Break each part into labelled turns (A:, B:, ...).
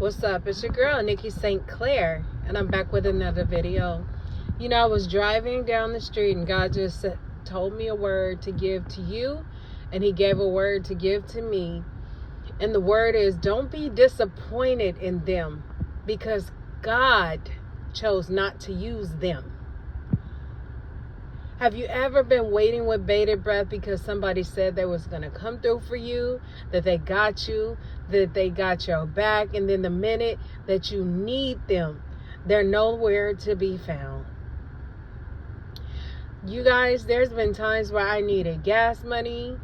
A: What's up? It's your girl, Nikki St. Clair, and I'm back with another video. I was driving down the street and God just told me a word to give to you, and He gave a word to give to me. And the word is, don't be disappointed in them because God chose not to use them. Have you ever been waiting with bated breath because somebody said they was going to come through for you, that they got you, that they got your back, and then the minute that you need them, they're nowhere to be found? You guys, there's been times where I needed gas money.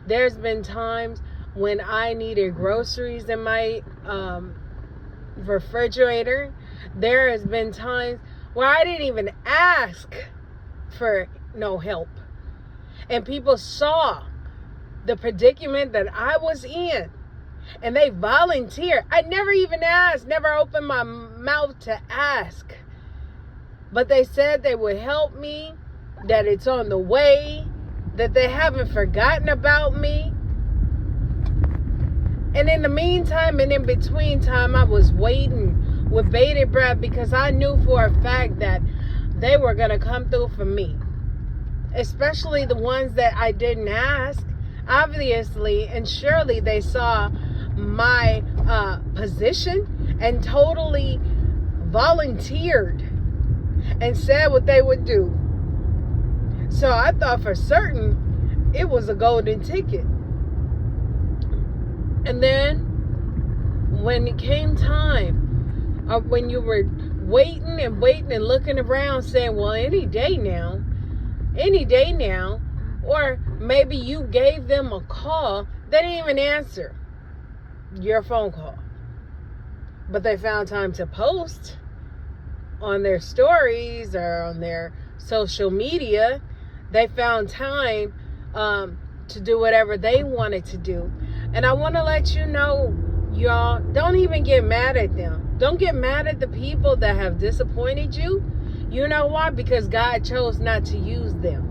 A: There's been times when I needed groceries in my refrigerator. There has been times where I didn't even ask for no help, and people saw the predicament that I was in and they volunteered. I never even asked, never opened my mouth to ask, but they said they would help me, that it's on the way, that they haven't forgotten about me. And in the meantime and in between time, I was waiting with bated breath because I knew for a fact that they were going to come through for me. Especially the ones that I didn't ask. Obviously and surely they saw my position and totally volunteered and said what they would do. So I thought for certain it was a golden ticket. And then when it came time, when you were waiting and looking around saying, well, any day now, or maybe you gave them a call, they didn't even answer your phone call, but they found time to post on their stories or on their social media. They found time to do whatever they wanted to do. And I want to let you know, y'all, don't even get mad at them. Don't get mad at the people that have disappointed you. You know why? Because God chose not to use them.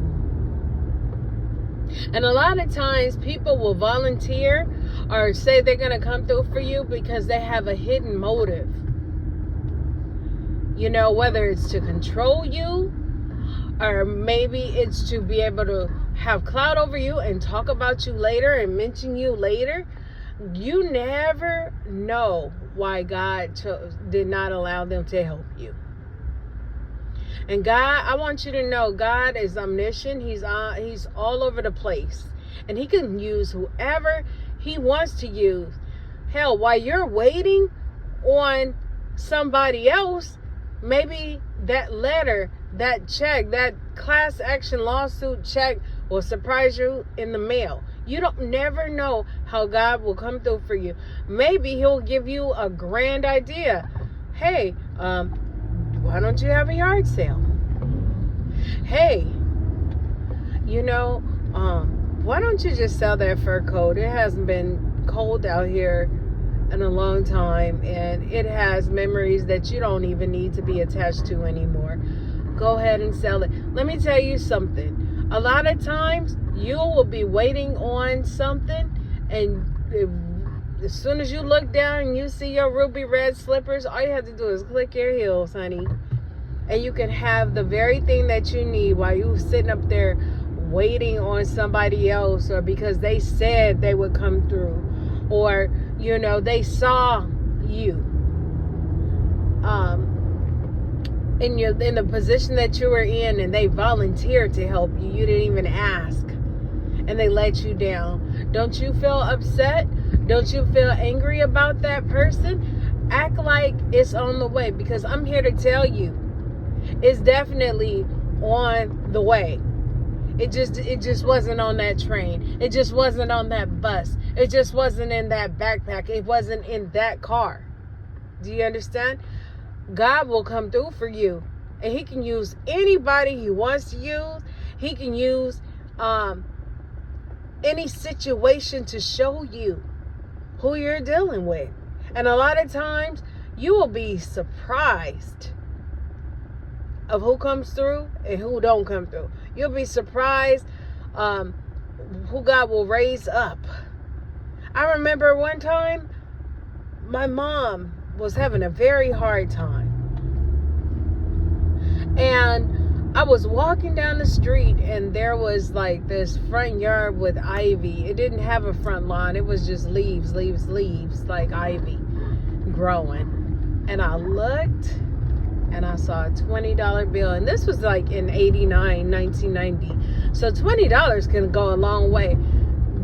A: And a lot of times people will volunteer or say they're going to come through for you because they have a hidden motive. Whether it's to control you, or maybe it's to be able to have clout over you and talk about you later and mention you later. You never know why God did not allow them to help you. And God, I want you to know, God is omniscient. He's all over the place. And He can use whoever He wants to use. Hell, while you're waiting on somebody else, maybe that letter, that check, that class action lawsuit check will surprise you in the mail. You don't never know how God will come through for you. Maybe He'll give you a grand idea. Hey, why don't you have a yard sale? Hey, why don't you just sell that fur coat? It hasn't been cold out here in a long time, and it has memories that you don't even need to be attached to anymore. Go ahead and sell it. Let me tell you something. A lot of times you will be waiting on something, and as soon as you look down and you see your ruby red slippers, all you have to do is click your heels, honey. And you can have the very thing that you need while you're sitting up there waiting on somebody else, or because they said they would come through, or, they saw you in the position that you were in, and they volunteered to help you. You didn't even ask, and they let you down. Don't you feel upset? Don't you feel angry about that person? Act like it's on the way, because I'm here to tell you, it's definitely on the way. It just wasn't on that train. It just wasn't on that bus. It just wasn't in that backpack. It wasn't in that car. Do you understand? God will come through for you, and He can use anybody He wants to use. He can use any situation to show you who you're dealing with. And a lot of times you will be surprised of who comes through and who don't come through. You'll be surprised who God will raise up. I remember one time my mom was having a very hard time. And I was walking down the street, and there was like this front yard with ivy. It didn't have a front lawn. It was just leaves, like ivy growing. And I looked, and I saw a $20 bill. And this was like in 1990. So $20 can go a long way.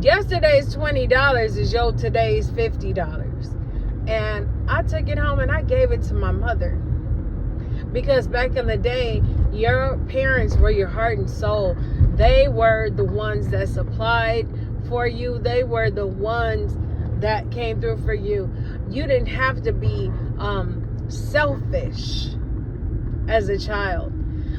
A: Yesterday's $20 is your today's $50. And I took it home and I gave it to my mother. Because back in the day, your parents were your heart and soul. They were the ones that supplied for you. They were the ones that came through for you. You didn't have to be selfish as a child.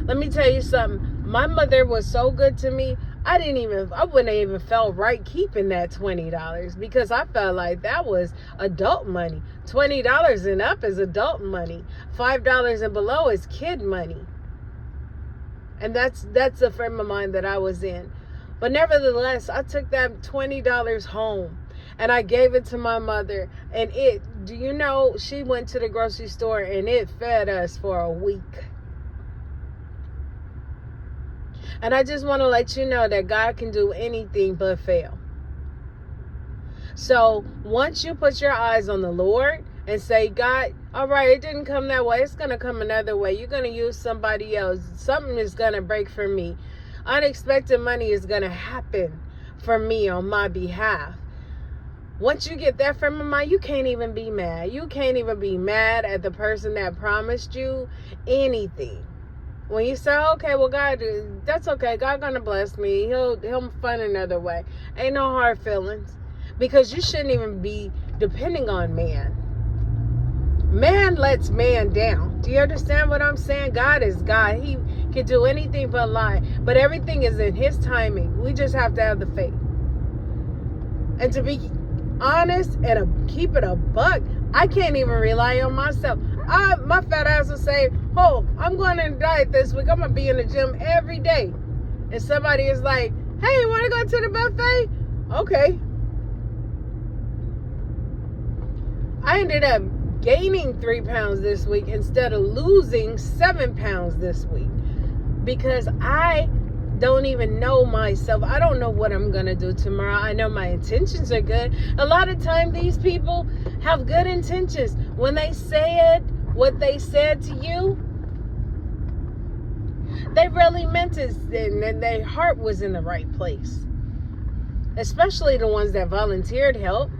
A: Let me tell you something. My mother was so good to me. I wouldn't have even felt right keeping that $20 because I felt like that was adult money. $20 and up is adult money. $5 and below is kid money. And that's the frame of mind that I was in. But nevertheless, I took that $20 home and I gave it to my mother. And she went to the grocery store and it fed us for a week. And I just want to let you know that God can do anything but fail. So once you put your eyes on the Lord and say, God, all right, it didn't come that way. It's going to come another way. You're going to use somebody else. Something is going to break for me. Unexpected money is going to happen for me on my behalf. Once you get that frame of mind, you can't even be mad. You can't even be mad at the person that promised you anything. When you say, okay, well, God, that's okay. God gonna bless me. He'll find another way. Ain't no hard feelings. Because you shouldn't even be depending on man. Man lets man down. Do you understand what I'm saying? God is God. He can do anything but lie. But everything is in his timing. We just have to have the faith. And to be honest and keep it a buck, I can't even rely on myself. My fat ass will say, oh, I'm going on a diet this week. I'm going to be in the gym every day. And somebody is like, hey, you want to go to the buffet? Okay. I ended up gaining 3 pounds this week instead of losing 7 pounds this week. Because I don't even know myself. I don't know what I'm going to do tomorrow. I know my intentions are good. A lot of time these people have good intentions. When they said what they said to you, they really meant it, and their heart was in the right place. Especially the ones that volunteered help.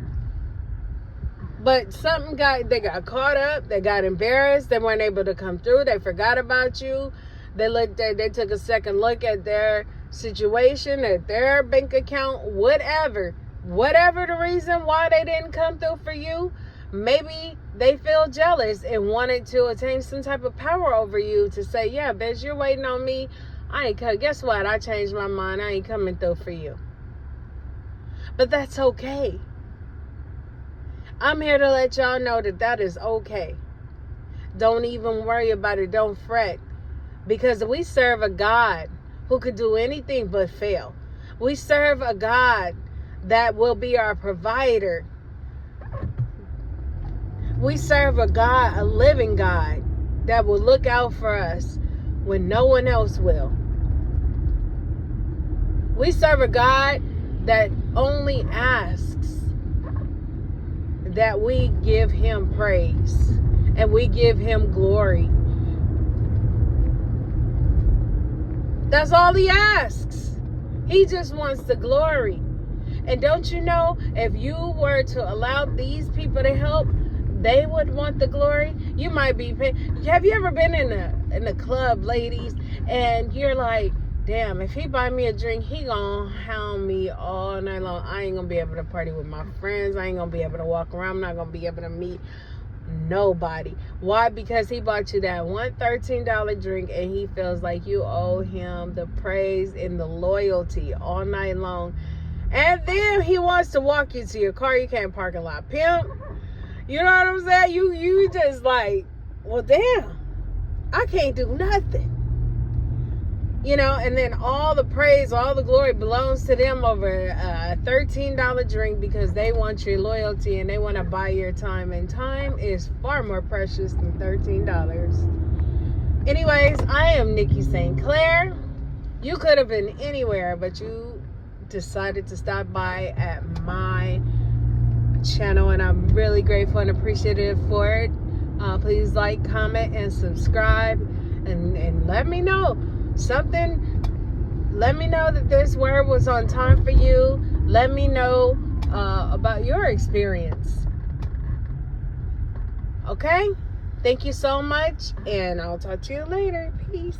A: But they got caught up, they got embarrassed, they weren't able to come through, they forgot about you. They took a second look at their situation, at their bank account, whatever the reason why they didn't come through for you. Maybe they feel jealous and wanted to attain some type of power over you to say, yeah, bitch, you're waiting on me. Guess what? I changed my mind. I ain't coming through for you. But that's okay. I'm here to let y'all know that is okay. Don't even worry about it. Don't fret. Because we serve a God who could do anything but fail. We serve a God that will be our provider. We serve a living God that will look out for us when no one else will. We serve a God that only asks that we give him praise and we give him glory. That's all he asks. He just wants the glory. And don't you know, if you were to allow these people to help, they would want the glory. You might be paying. Have you ever been in a club, ladies, and you're like, damn, if he buy me a drink, he gonna hound me all night long. I ain't gonna be able to party with my friends. I ain't gonna be able to walk around. I'm not gonna be able to meet nobody. Why? Because he bought you that one $13 drink and he feels like you owe him the praise and the loyalty all night long. And then he wants to walk you to your car. You can't park a lot. Pimp. You know what I'm saying? You just like, well, damn, I can't do nothing. You know, and then all the praise, all the glory belongs to them over a $13 drink because they want your loyalty and they want to buy your time. And time is far more precious than $13. Anyways, I am Nikki St. Clair. You could have been anywhere, but you decided to stop by at my channel, and I'm really grateful and appreciative for it. Please like, comment, and subscribe, and let me know something. Let me know that this word was on time for you. Let me know about your experience. Okay? Thank you so much, and I'll talk to you later. Peace.